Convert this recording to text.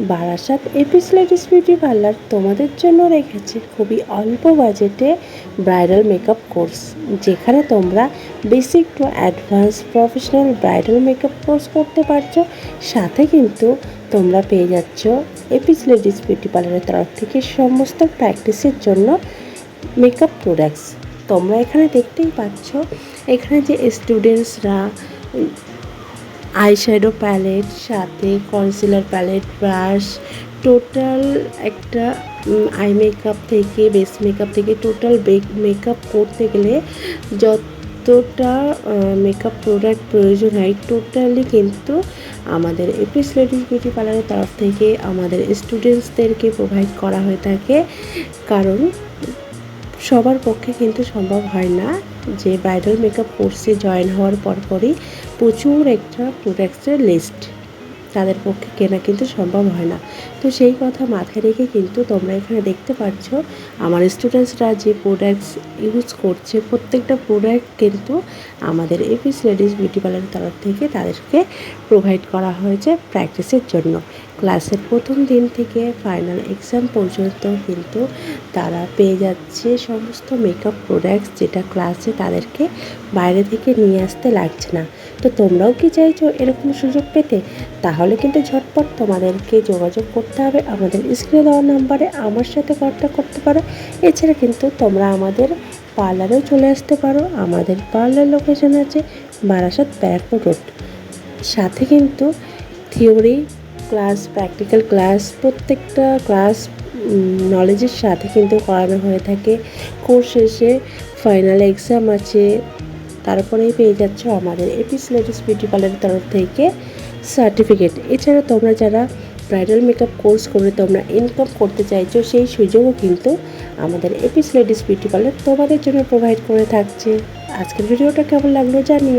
Barasat Apis ladies beauty parlour তোমাদের জন্য রেখেছে খুবই অল্প বাজেটে ব্রাইডাল মেকআপ কোর্স, যেখানে তোমরা basic to advance professional bridal makeup course করতে পারছো। সাথে কিন্তু তোমরা পেয়ে যাচ্ছ এপিস লেডিস বিউটি পার্লারের তরফ থেকে সমস্ত প্র্যাকটিসের জন্য মেকআপ প্রোডাক্টস। তোমরা এখানে দেখতেই পাচ্ছ, এখানে যে স্টুডেন্টসরা আইশ্যাডো প্যালেট, সাথে কনসিলার প্যালেট, ব্রাশ, টোটাল একটা আই মেকআপ থেকে বেস মেকআপ থেকে টোটাল মেকআপ করতে গেলে যতটা মেকআপ প্রোডাক্ট প্রয়োজন হয় টোটালি কিন্তু আমাদের এপিস লেডিস বিউটি পার্লারের তরফ থেকে আমাদের স্টুডেন্টসদেরকে প্রোভাইড করা হয়ে থাকে। কারণ সবার পক্ষে কিন্তু সম্ভব হয় না যে ব্রাইডাল মেকআপ কোর্সে জয়েন হওয়ার পরপরই প্রচুর একটা প্রোডাক্টসের লিস্ট তাদের পক্ষে কেনা কিন্তু সম্ভব হয় না। তো সেই কথা মাথায় রেখে কিন্তু তোমরা এখানে দেখতে পাচ্ছ আমার স্টুডেন্টসরা যে প্রোডাক্টস ইউজ করছে প্রত্যেকটা প্রোডাক্ট কিন্তু আমাদের এপিস লেডিস বিউটি পার্লারের তরফ থেকে তাদেরকে প্রোভাইড করা হয়েছে প্র্যাকটিসের জন্য। ক্লাসের প্রথম দিন থেকে ফাইনাল এক্সাম পর্যন্ত কিন্তু তারা পেয়ে যাচ্ছে সমস্ত মেকআপ প্রোডাক্টস, যেটা ক্লাসে তাদেরকে বাইরে থেকে নিয়ে আসতে লাগছে না। তো তোমরাও কি চাইছো এরকম সুযোগ পেতে? তাহলে কিন্তু ঝটপট তোমাদেরকে যোগাযোগ করতে হবে আমাদের স্ক্রিনে দেওয়া নাম্বারে, আমার সাথে কন্ট্যাক্ট করতে পারো। এছাড়া কিন্তু তোমরা আমাদের পার্লারেও চলে আসতে পারো। আমাদের পার্লার লোকেশন আছে বারাসাত ব্যারাকপুর রোড। সাথে কিন্তু থিওরি ক্লাস, প্র্যাকটিক্যাল ক্লাস, প্রত্যেকটা ক্লাস নলেজের সাথে কিন্তু করানো হয়ে থাকে। কোর্স শেষে ফাইনাল এক্সাম আছে, তারপরেই পেয়ে যাচ্ছ আমাদের এপিস লেডিস বিউটি পার্লারের তরফ থেকে সার্টিফিকেট। এছাড়া তোমরা যারা ব্রাইডাল মেকআপ কোর্স করে তোমরা ইনকাম করতে চাইছো, সেই সুযোগও কিন্তু আমাদের এপিস লেডিস বিউটি পার্লার তোমাদের জন্য প্রোভাইড করে থাকছে। আজকের ভিডিওটা কেমন লাগলো জানিও।